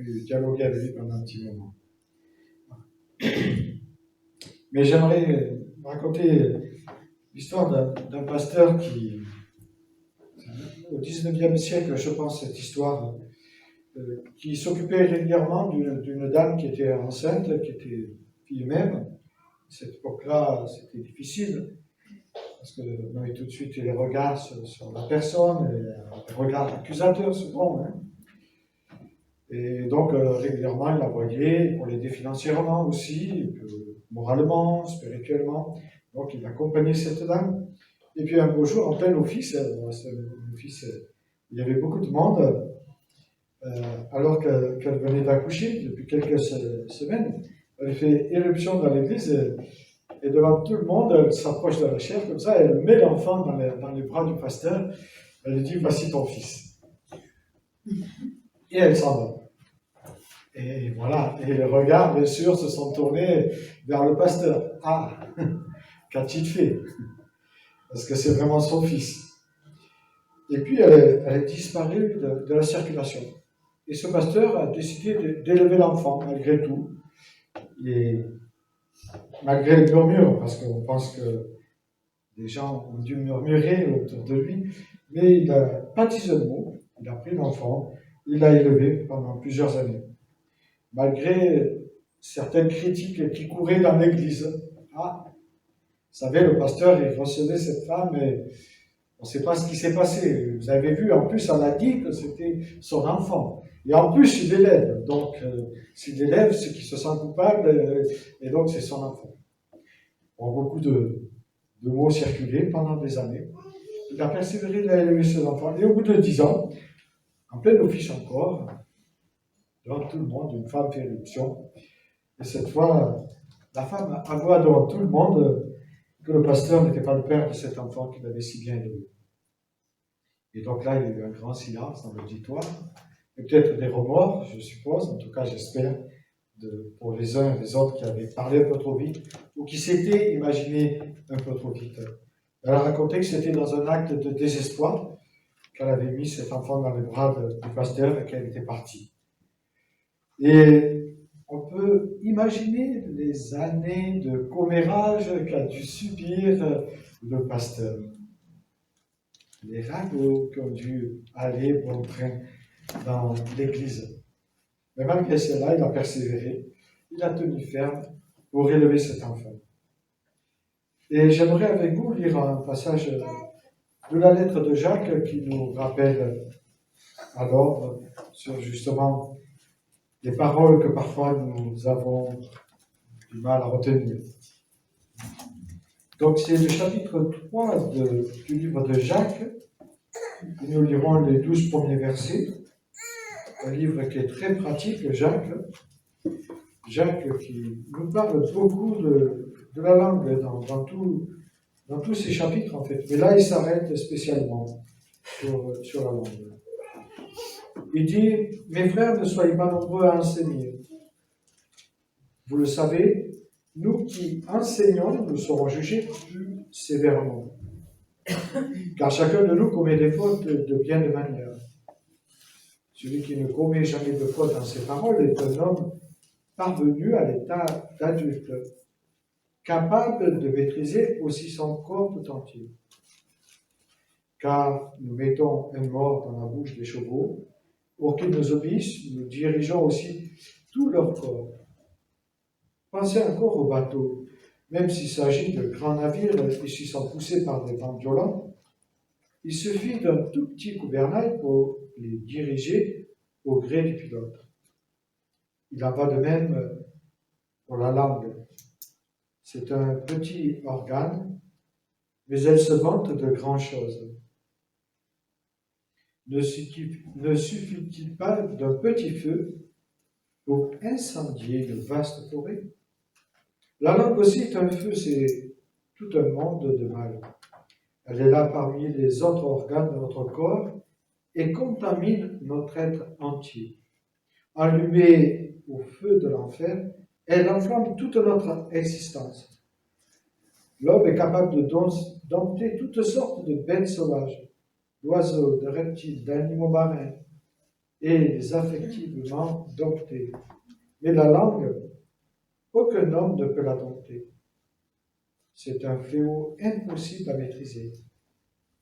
pu dialoguer avec lui pendant un petit moment. Mais j'aimerais raconter l'histoire d'un pasteur qui, au 19e siècle, je pense, cette histoire, qui s'occupait régulièrement d'une dame qui était enceinte, qui était fille même. À cette époque-là, c'était difficile, parce qu'on avait tout de suite les regards sur la personne, les regards accusateurs souvent. Hein. Et donc, régulièrement, il la voyait pour l'aider financièrement aussi, moralement, spirituellement. Donc, il accompagnait cette dame. Et puis, un beau jour, en plein office, il y avait beaucoup de monde, alors qu'elle venait d'accoucher depuis quelques semaines. Elle fait éruption dans l'église et devant tout le monde, elle s'approche de la chair comme ça, elle met l'enfant dans les bras du pasteur. Elle lui dit: voici ton fils. Et elle s'en va. Et voilà, et les regards, bien sûr, se sont tournés vers le pasteur. Ah, qu'a-t-il fait? Parce que c'est vraiment son fils. Et puis, elle est disparue de la circulation. Et ce pasteur a décidé d'élever l'enfant, malgré tout. Et malgré le murmure, parce qu'on pense que les gens ont dû murmurer autour de lui, mais il n'a pas dit un mot, il a pris l'enfant, il l'a élevé pendant plusieurs années. Malgré certaines critiques qui couraient dans l'église. Ah, vous savez, le pasteur, il recevait cette femme et on ne sait pas ce qui s'est passé. Vous avez vu, en plus, elle a dit que c'était son enfant. Et en plus, il l'élève. Donc, s'il l'élève, c'est qu'il se sent coupable, et donc c'est son enfant. Bon, beaucoup de mots circulaient pendant des années. Il a persévéré, il a élevé ses enfants. Et au bout de 10 ans, en plein office encore, devant tout le monde, une femme fait éruption. Et cette fois, la femme avoua devant tout le monde que le pasteur n'était pas le père de cet enfant qu'il avait si bien élevé. Et donc là, il y a eu un grand silence dans l'auditoire, et peut-être des remords, je suppose, en tout cas j'espère, pour les uns et les autres qui avaient parlé un peu trop vite, ou qui s'étaient imaginé un peu trop vite. Elle a raconté que c'était dans un acte de désespoir qu'elle avait mis cet enfant dans les bras du pasteur et qu'elle était partie. Et on peut imaginer les années de commérage qu'a dû subir le pasteur. Les ragots qui ont dû aller bon train dans l'église. Mais malgré cela, il a persévéré, il a tenu ferme pour élever cet enfant. Et j'aimerais avec vous lire un passage de la lettre de Jacques qui nous rappelle à l'ordre sur justement les paroles que parfois nous avons du mal à retenir. Donc c'est le chapitre 3 du livre de Jacques, et nous lirons les 12 premiers versets. Un livre qui est très pratique, Jacques. Jacques qui nous parle beaucoup de la langue dans tous ces chapitres en fait. Mais là, il s'arrête spécialement sur la langue. Il dit: mes frères, ne soyez pas nombreux à enseigner. Vous le savez, nous qui enseignons, nous serons jugés plus sévèrement. Car chacun de nous commet des fautes de bien des manières. Celui qui ne commet jamais de faute dans ses paroles est un homme parvenu à l'état d'adulte, capable de maîtriser aussi son corps tout entier. Car nous mettons un mort dans la bouche des chevaux, pour qu'ils nous obéissent, nous dirigeons aussi tout leur corps. Pensez encore aux bateaux. Même s'il s'agit de grands navires et s'ils sont poussés par des vents violents, il suffit d'un tout petit gouvernail pour les diriger au gré du pilote. Il en va de même pour la langue. C'est un petit organe, mais elle se vante de grandes choses. Ne suffit-il pas d'un petit feu pour incendier une vaste forêt? La langue aussi est un feu, c'est tout un monde de mal. Elle est là parmi les autres organes de notre corps et contamine notre être entier. Allumée au feu de l'enfer, elle enflamme toute notre existence. L'homme est capable de dompter toutes sortes de bêtes sauvages, d'oiseaux, de reptiles, d'animaux marins. et affectivement domptée. Mais la langue, aucun homme ne peut la dompter. C'est un fléau impossible à maîtriser.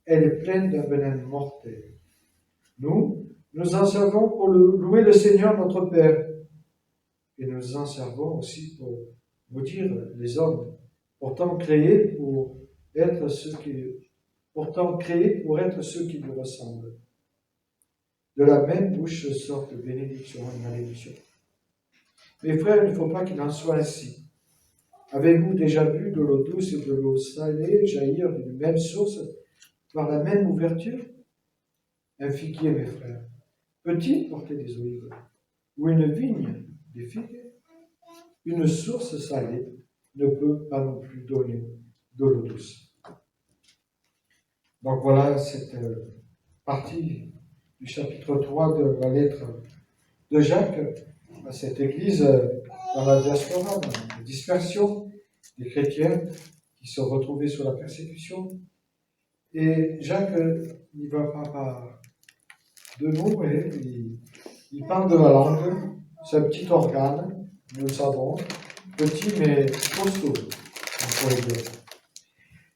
Elle est pleine d'un venin mortel. Nous en servons pour louer le Seigneur notre Père. Et nous en servons aussi pour maudire les hommes, pourtant créés pour être ceux qui lui ressemblent. De la même bouche sortent bénédiction et malédiction. Mes frères, il ne faut pas qu'il en soit ainsi. Avez-vous déjà vu de l'eau douce et de l'eau salée jaillir d'une même source par la même ouverture? Un figuier, mes frères, peut-il porter des olives? Ou une vigne des figues? Une source salée ne peut pas non plus donner de l'eau douce. Donc voilà cette partie du chapitre 3 de la lettre de Jacques à cette église dans la diaspora, dans la dispersion des chrétiens qui se retrouvaient sous la persécution. Et Jacques n'y va pas par deux mots, il parle de la langue, c'est un petit organe, nous le savons, petit mais costaud, on pourrait dire.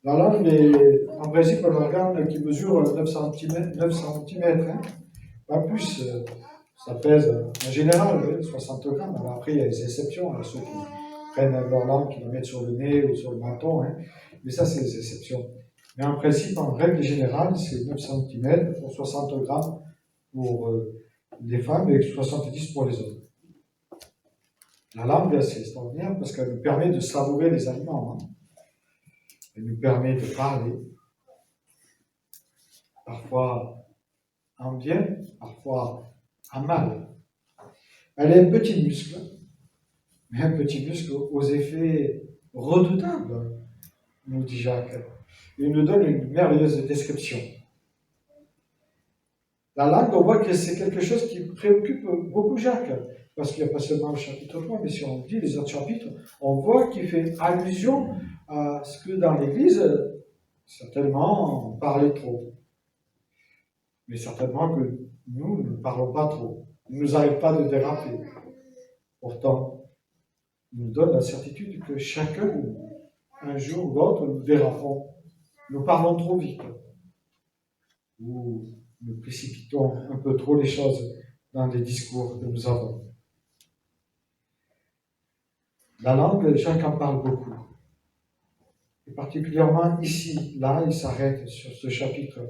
La langue est en principe un organe qui mesure 9 cm, hein. Pas plus, ça pèse en général 60 grammes. Alors après, il y a des exceptions, hein, ceux qui prennent leur langue, qui la mettent sur le nez ou sur le menton, hein. Mais ça, c'est des exceptions. Mais en principe, en règle générale, c'est 9 cm pour 60 grammes pour les femmes et 70 pour les hommes. La langue, c'est extraordinaire parce qu'elle nous permet de savourer les aliments, hein. Elle nous permet de parler, parfois en bien, parfois en mal. Elle est un petit muscle, mais un petit muscle aux effets redoutables, nous dit Jacques. Il nous donne une merveilleuse description. La langue, on voit que c'est quelque chose qui préoccupe beaucoup Jacques, parce qu'il n'y a pas seulement le chapitre 3, mais si on lit les autres chapitres, on voit qu'il fait allusion à ce que dans l'Église, certainement, on parlait trop. Mais certainement que nous ne parlons pas trop. Il ne nous arrive pas de déraper. Pourtant, il nous donne la certitude que chacun, un jour ou l'autre, nous dérapons. Nous parlons trop vite. Ou nous précipitons un peu trop les choses dans les discours que nous avons. La langue, Jacques en parle beaucoup. Et particulièrement ici, là, il s'arrête sur ce chapitre,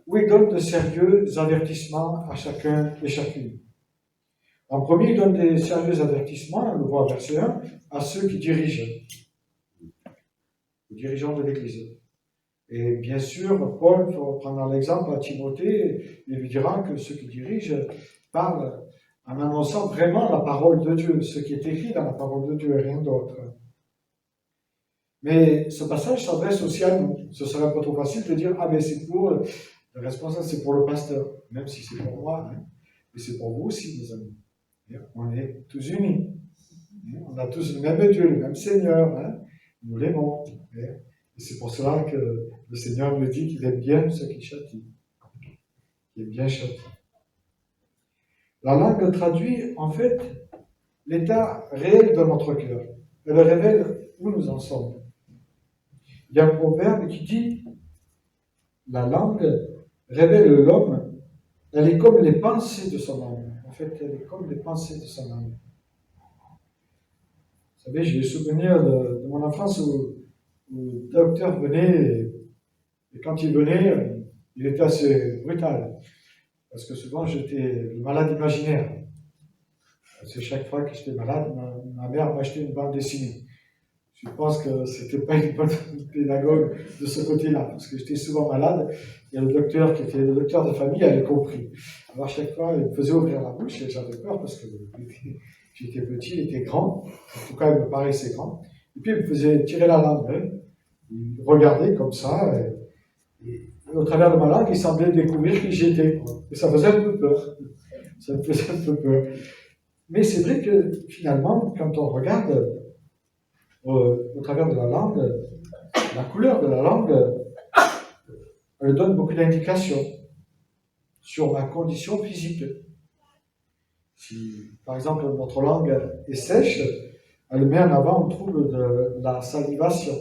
où il donne de sérieux avertissements à chacun et chacune. En premier, il donne des sérieux avertissements, on le voit au verset 1, à ceux qui dirigent, aux dirigeants de l'Église. Et bien sûr, Paul, pour prendre l'exemple à Timothée, il lui dira que ceux qui dirigent parlent en annonçant vraiment la parole de Dieu, ce qui est écrit dans la parole de Dieu et rien d'autre. Mais ce passage s'adresse aussi à nous. Ce serait pas trop facile de dire, ah ben c'est pour le responsable, c'est pour le pasteur, même si c'est pour moi, hein. Mais c'est pour vous aussi, mes amis. On est tous unis. On a tous le même Dieu, le même Seigneur, hein. Nous l'aimons. Et c'est pour cela que le Seigneur nous dit qu'il aime bien ceux qui châtient. Il est bien châtié. La langue traduit en fait l'état réel de notre cœur. Elle révèle où nous en sommes. Il y a un proverbe qui dit la langue révèle l'homme, elle est comme les pensées de son âme. En fait, elle est comme les pensées de son âme. Vous savez, j'ai le souvenir de mon enfance où le docteur venait, et quand il venait, il était assez brutal. Parce que souvent, j'étais le malade imaginaire. Parce que chaque fois que j'étais malade, ma mère m'achetait une bande dessinée. Je pense que c'était pas une bonne pédagogue de ce côté-là, parce que j'étais souvent malade, et le docteur, qui était le docteur de famille, avait compris. Alors, chaque fois, il me faisait ouvrir la bouche, et j'avais peur, parce que j'étais petit, il était grand, en tout cas, il me paraissait grand. Et puis, il me faisait tirer la langue, hein. Il regardait comme ça, et au travers de ma langue, il semblait découvrir qui j'étais, quoi. Et ça faisait un peu peur. Ça me faisait un peu peur. Mais c'est vrai que, finalement, quand on regarde au travers de la langue, la couleur de la langue, elle donne beaucoup d'indications sur ma condition physique. Si, par exemple, notre langue est sèche, elle met en avant un trouble de la salivation.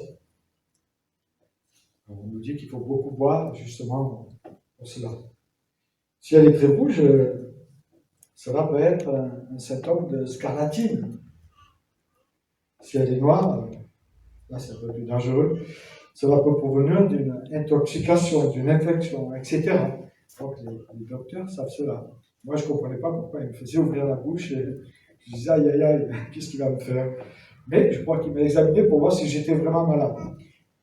On nous dit qu'il faut beaucoup boire, justement, pour cela. Si elle est très rouge, cela peut être un symptôme de scarlatine. Si elle est noire, là c'est un peu plus dangereux, cela peut provenir d'une intoxication, d'une infection, etc. Donc les docteurs savent cela. Moi je ne comprenais pas pourquoi il me faisait ouvrir la bouche et je disais aïe aïe aïe, qu'est-ce qu'il va me faire? Mais je crois qu'il m'a examiné pour voir si j'étais vraiment malade.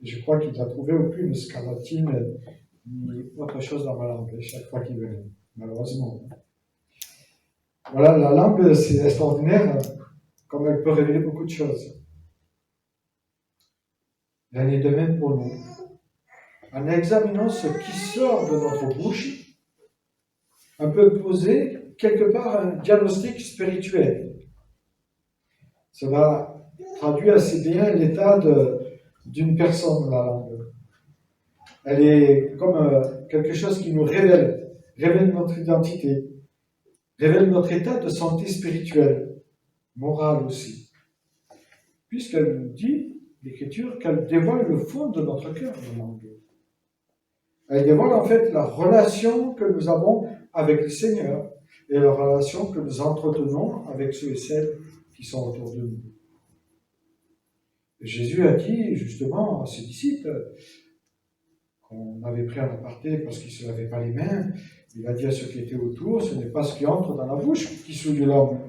Et je crois qu'il n'a trouvé aucune scarlatine ni autre chose dans ma langue chaque fois qu'il venait, malheureusement. Voilà, la langue c'est extraordinaire, comme elle peut révéler beaucoup de choses. Il en est de même pour nous. En examinant ce qui sort de notre bouche, on peut poser quelque part un diagnostic spirituel. Cela traduit assez bien l'état d'une personne, la langue. Elle est comme quelque chose qui nous révèle notre identité, révèle notre état de santé spirituelle, morale aussi. Puisqu'elle nous dit, l'Écriture, qu'elle dévoile le fond de notre cœur, la langue. Elle dévoile en fait la relation que nous avons avec le Seigneur et la relation que nous entretenons avec ceux et celles qui sont autour de nous. Et Jésus a dit justement à ses disciples, qu'on avait pris en aparté parce qu'ils ne se lavaient pas les mains, il a dit à ceux qui étaient autour, ce n'est pas ce qui entre dans la bouche qui souille l'homme,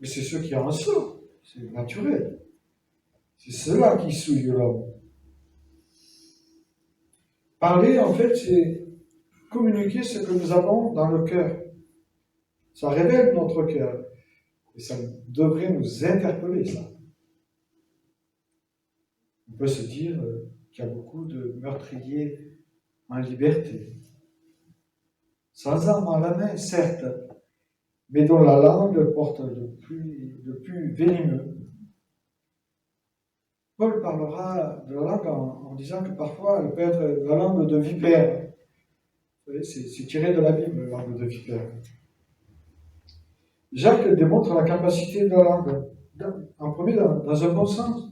mais c'est ce qui en sort, c'est naturel. C'est cela qui souille l'homme. Parler, en fait, c'est communiquer ce que nous avons dans le cœur. Ça révèle notre cœur. Et ça devrait nous interpeller, ça. On peut se dire qu'il y a beaucoup de meurtriers en liberté. Sans armes à la main, certes, mais dont la langue porte le plus venimeux. Paul parlera de la langue en disant que parfois elle peut être la langue de vipère. Vous voyez, c'est tiré de la Bible, la langue de vipère. Jacques démontre la capacité de la langue, en premier dans un bon sens,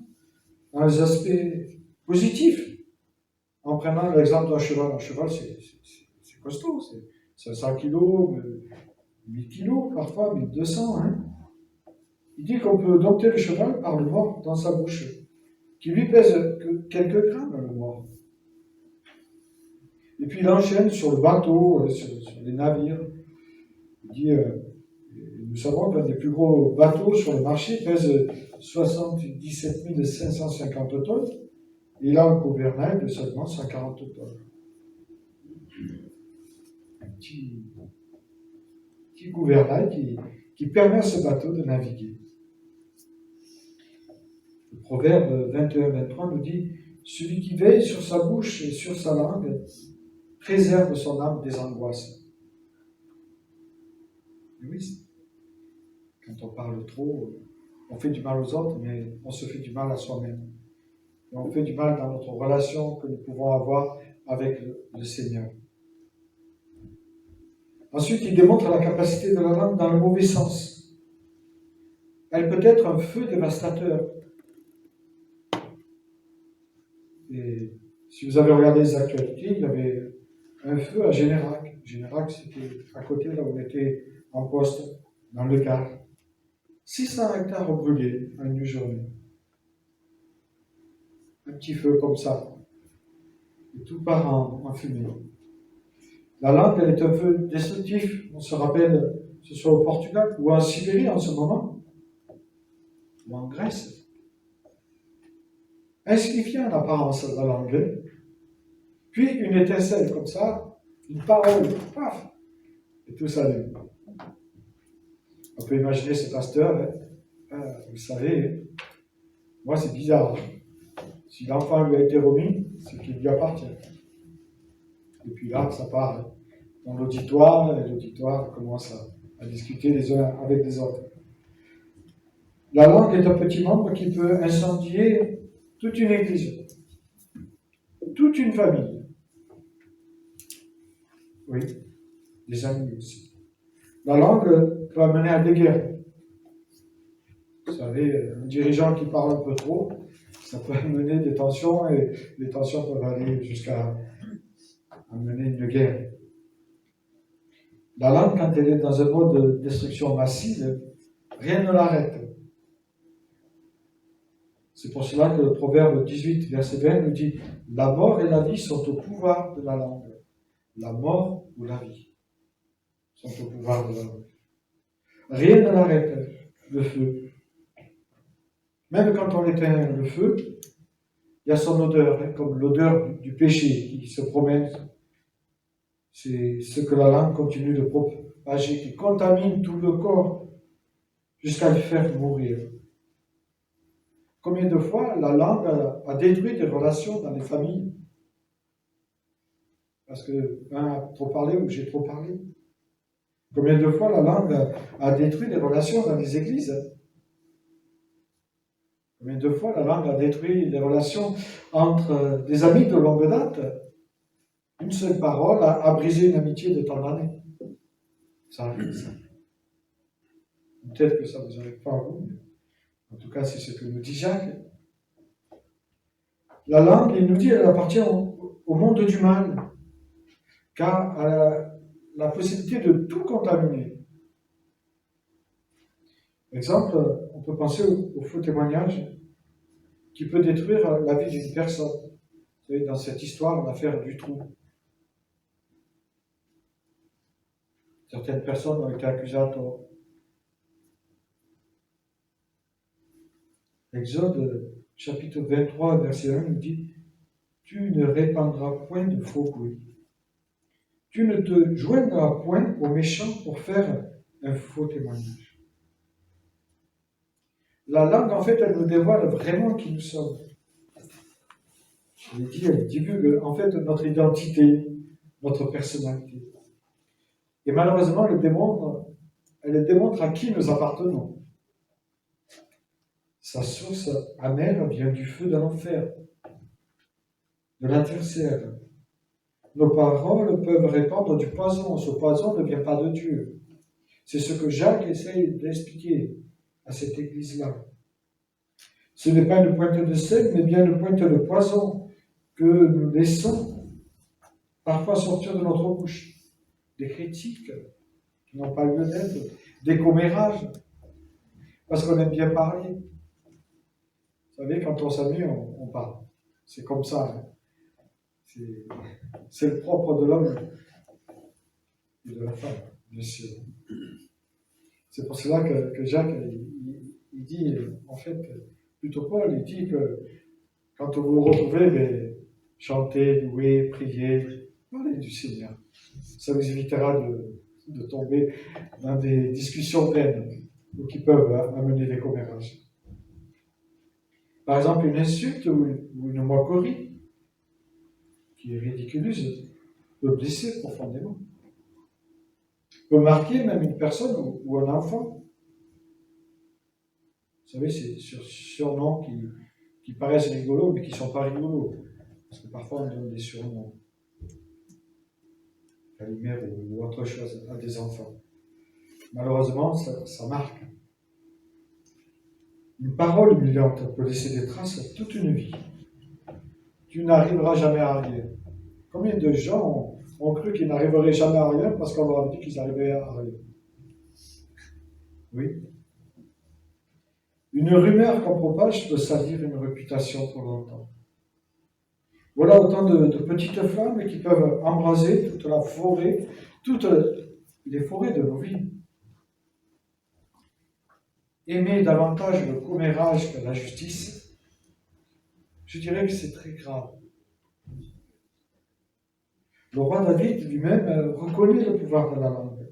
dans les aspects positifs, en prenant l'exemple d'un cheval. Un cheval, c'est costaud, c'est 500 kilos, 1000 kilos, parfois 1200. Hein. Il dit qu'on peut dompter le cheval par le mort dans sa bouche, qui lui pèse que quelques grammes, le mort. Et puis il enchaîne sur le bateau, sur les navires. Il dit, nous savons qu'un des plus gros bateaux sur le marché pèse 77 550 tonnes, et il a un gouvernail de seulement 140 tonnes. Un petit gouvernail qui permet à ce bateau de naviguer. Le proverbe 21-23 nous dit « Celui qui veille sur sa bouche et sur sa langue préserve son âme des angoisses. » Et oui, quand on parle trop, on fait du mal aux autres, mais on se fait du mal à soi-même. Et on fait du mal dans notre relation que nous pouvons avoir avec le Seigneur. Ensuite, il démontre la capacité de la langue dans le mauvais sens. Elle peut être un feu dévastateur. Et si vous avez regardé les actualités, il y avait un feu à Générac. Générac, c'était à côté, là où on était en poste, dans le Gard. 600 hectares brûlés en une journée. Un petit feu comme ça. Et tout part en fumée. La langue, elle est un feu destructif. On se rappelle, que ce soit au Portugal ou en Sibérie en ce moment, ou en Grèce. Insignifiant en apparence la langue. Puis une étincelle comme ça, une parole, paf, et tout s'allume. On peut imaginer ce pasteur, hein, vous savez, moi c'est bizarre. Si l'enfant lui a été remis, c'est qu'il lui appartient. Et puis là, ça part dans l'auditoire, et l'auditoire commence à discuter les uns avec les autres. La langue est un petit membre qui peut incendier toute une église, toute une famille. Oui, des amis aussi. La langue peut amener à des guerres. Vous savez, un dirigeant qui parle un peu trop, ça peut amener des tensions et les tensions peuvent aller jusqu'à amener une guerre. La langue, quand elle est dans un mode de destruction massive, rien ne l'arrête. C'est pour cela que le Proverbe 18, verset 20 nous dit « La mort et la vie sont au pouvoir de la langue. » La mort ou la vie sont au pouvoir de la langue. Rien ne l'arrête, le feu. Même quand on éteint le feu, il y a son odeur, hein, comme l'odeur du péché qui se promène. C'est ce que la langue continue de propager, qui contamine tout le corps jusqu'à le faire mourir. Combien de fois la langue a détruit des relations dans les familles? Parce que un a trop parlé ou j'ai trop parlé. Combien de fois la langue a détruit des relations dans les églises? Combien de fois la langue a détruit des relations entre des amis de longue date? Une seule parole a brisé une amitié de tant d'années. Ça arrive, ça. Peut-être que ça ne vous arrive pas à vous, mais en tout cas, c'est ce que nous dit Jacques. La langue, il nous dit, elle appartient au monde du mal, car elle a la possibilité de tout contaminer. Par exemple, on peut penser au faux témoignage qui peut détruire la vie d'une personne. Vous savez, dans cette histoire, l'affaire du trou. Certaines personnes ont été accusées à tort. Exode, chapitre 23, verset 1, nous dit « Tu ne répandras point de faux bruit. Tu ne te joindras point aux méchants pour faire un faux témoignage. » La langue, en fait, elle nous dévoile vraiment qui nous sommes. Je l'ai dit, elle divulgue, en fait, notre identité, notre personnalité. Et malheureusement, elle démontre à qui nous appartenons. Sa source amère vient du feu de l'enfer, de l'adversaire. Nos paroles peuvent répandre du poison. Ce poison ne vient pas de Dieu. C'est ce que Jacques essaye d'expliquer à cette église-là. Ce n'est pas une pointe de sel, mais bien une pointe de poison que nous laissons parfois sortir de notre bouche. Des critiques qui n'ont pas lieu d'être, des commérages, parce qu'on aime bien parler. Vous savez, quand on s'amuse, on parle. C'est comme ça. Hein. C'est le propre de l'homme et de la femme, bien sûr. C'est pour cela que Jacques, il dit, en fait, plutôt Paul, il dit que quand vous vous retrouvez, chantez, louez, priez, parlez du Seigneur. Ça vous évitera de tomber dans des discussions vaines ou qui peuvent amener des commérages. Par exemple, une insulte ou une moquerie qui ridiculise peut blesser profondément. Peut marquer même une personne ou un enfant. Vous savez, c'est sur surnoms qui paraissent rigolos, mais qui ne sont pas rigolos. Parce que parfois, on donne des surnoms, Calimère ou autre chose, à des enfants. Malheureusement, ça marque. Une parole humiliante peut laisser des traces toute une vie. Tu n'arriveras jamais à rien. Combien de gens ont cru qu'ils n'arriveraient jamais à rien parce qu'on leur a dit qu'ils arrivaient à rien? Oui. Une rumeur qu'on propage peut salir une réputation pour longtemps. Voilà autant de petites flammes qui peuvent embraser toute la forêt, toutes les forêts de nos vies. Aimer davantage le commérage que la justice, je dirais que c'est très grave. Le roi David lui-même reconnaît le pouvoir de la langue.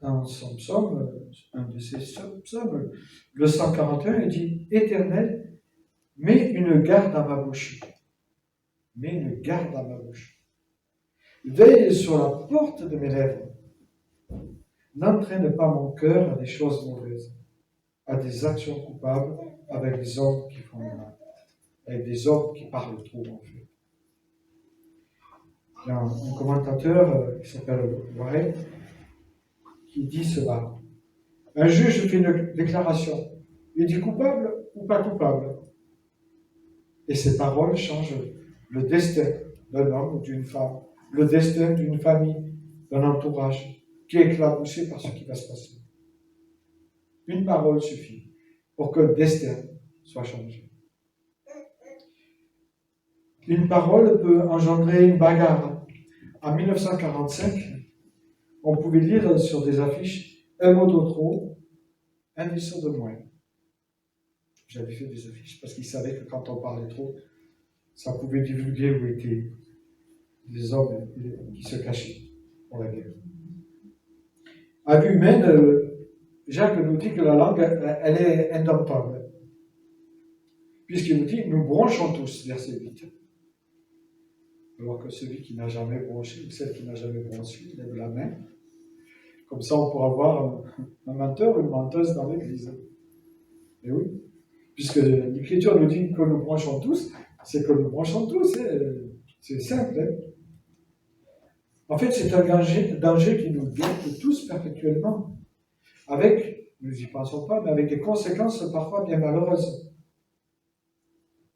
Dans son psaume, un de ses psaumes, le 141, il dit « Éternel, mets une garde à ma bouche. Mets une garde à ma bouche. Veille sur la porte de mes lèvres. N'entraîne pas mon cœur à des choses mauvaises, à des actions coupables avec des hommes qui font du mal, avec des hommes qui parlent trop, en fait. » Il y a un commentateur qui s'appelle White qui dit cela. Un juge fait une déclaration. Il dit coupable ou pas coupable. Et ces paroles changent le destin d'un homme ou d'une femme, le destin d'une famille, d'un entourage qui est éclaboussé par ce qui va se passer. Une parole suffit pour que le destin soit changé. Une parole peut engendrer une bagarre. En 1945, on pouvait lire sur des affiches un mot de trop, un vaisseau de moins. J'avais fait des affiches parce qu'ils savaient que quand on parlait trop, ça pouvait divulguer où étaient les hommes qui se cachaient pour la guerre. À vue humaine, Jacques nous dit que la langue, elle est indomptable. Puisqu'il nous dit, nous bronchons tous, verset 8. Alors que celui qui n'a jamais bronché, ou celle qui n'a jamais bronché, lève la main. Comme ça, on pourra voir un menteur ou une menteuse dans l'église. Et oui, puisque l'Écriture nous dit que nous bronchons tous, c'est que nous bronchons tous. C'est simple. Hein. En fait, c'est un danger qui nous guette tous perpétuellement. Avec, nous n'y pensons pas, mais avec des conséquences parfois bien malheureuses.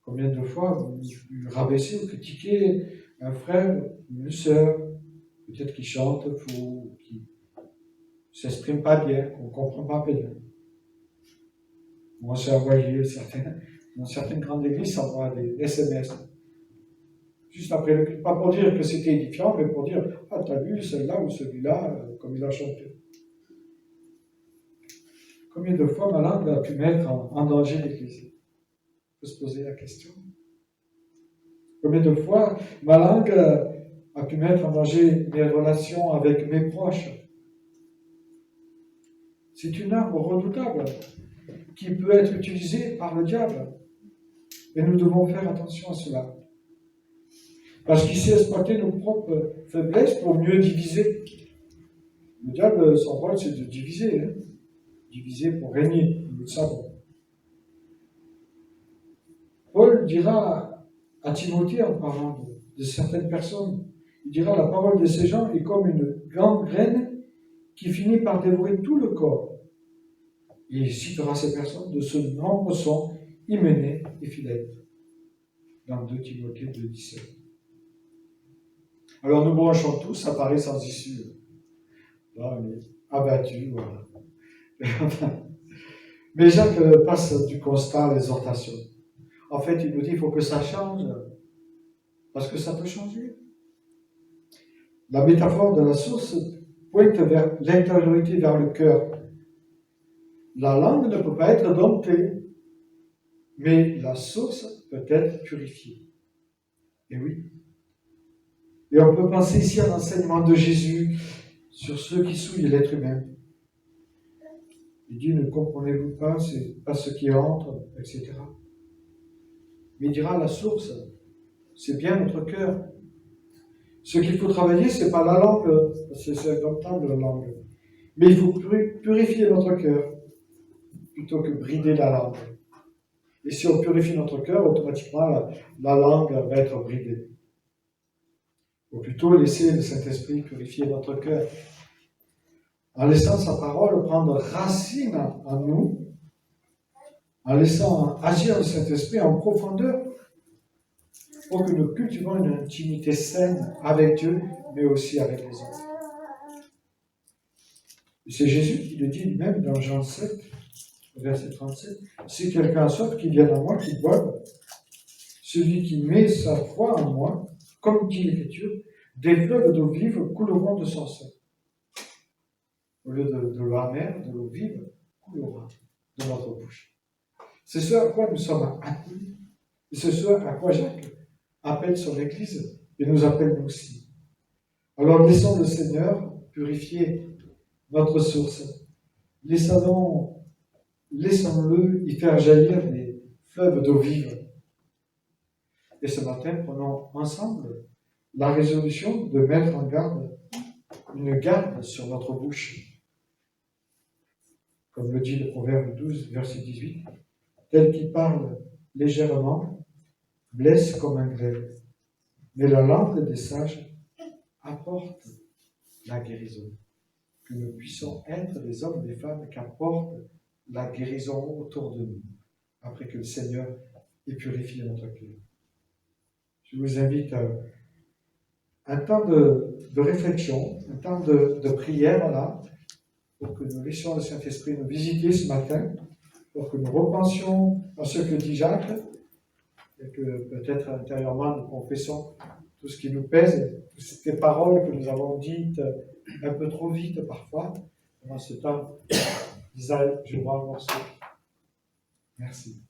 Combien de fois vous rabaissez ou critiquez un frère ou une sœur, peut-être qui chante faux, qui ne s'exprime pas bien, qu'on ne comprend pas bien. Moi, j'ai envoyé dans certaines grandes églises, ça envoie des SMS. Juste après le culte, pas pour dire que c'était édifiant, mais pour dire, ah, t'as vu celle-là ou celui-là, comme il a chanté. Combien de fois ma langue a pu mettre en danger l'Église? On peut se poser la question. Combien de fois ma langue a pu mettre en danger mes relations avec mes proches? C'est une arme redoutable qui peut être utilisée par le diable. Et nous devons faire attention à cela. Parce qu'il sait exploiter nos propres faiblesses pour mieux diviser. Le diable, son rôle, c'est de diviser. Hein? Diviser pour régner, nous le savons. Paul dira à Timothée, en parlant de certaines personnes, il dira, la parole de ces gens est comme une gangrène qui finit par dévorer tout le corps. Et il citera ces personnes, de ce nombre sont Hyménée et Philette, dans 2 Timothée 2,17. Alors nous branchons tous, ça paraît sans issue. Là, on est abattus, voilà. Mais Jacques passe du constat à l'exhortation. En fait, il nous dit qu'il faut que ça change, parce que ça peut changer. La métaphore de la source pointe vers l'intériorité, vers le cœur. La langue ne peut pas être domptée, mais la source peut être purifiée. Et oui. Et on peut penser ici à l'enseignement de Jésus sur ceux qui souillent l'être humain. Il dit, ne comprenez-vous pas, c'est pas ce qui entre, etc. Mais il dira, la source, c'est bien notre cœur. Ce qu'il faut travailler, c'est pas la langue, c'est indomptable la langue. Mais il faut purifier notre cœur, plutôt que brider la langue. Et si on purifie notre cœur, automatiquement, la langue va être bridée. Ou plutôt laisser le Saint-Esprit purifier notre cœur. En laissant sa parole prendre racine en nous, en laissant agir le Saint-Esprit en profondeur, pour que nous cultivons une intimité saine avec Dieu, mais aussi avec les autres. Et c'est Jésus qui le dit lui-même dans Jean 7, verset 37. Si quelqu'un a soif, qu'il vienne à moi, qu'il boive. Celui qui met sa foi en moi, comme dit l'Écriture, des fleuves d'eau vive couleront de son sein. Au lieu de l'eau amère, de l'eau vive coulera de notre bouche. C'est ce à quoi nous sommes appelés. Et c'est ce à quoi Jacques appelle son Église et nous appelle nous aussi. Alors laissons le Seigneur purifier notre source. Laissons-le y faire jaillir des fleuves d'eau vive. Et ce matin, prenons ensemble la résolution de mettre en garde, une garde sur notre bouche. Comme le dit le Proverbe 12, verset 18, tel qui parle légèrement, blesse comme un glaive. Mais la langue des sages apporte la guérison. que nous puissions être des hommes et des femmes qui apportent la guérison autour de nous, après que le Seigneur ait purifié notre cœur. Je vous invite à un temps de réflexion, un temps de prière, voilà, pour que nous laissions le Saint-Esprit nous visiter ce matin, pour que nous repensions à ce que dit Jacques, et que peut-être intérieurement nous confessons tout ce qui nous pèse, toutes ces paroles que nous avons dites un peu trop vite parfois. Pendant ce temps, Isaïe, je vois un morceau. Merci.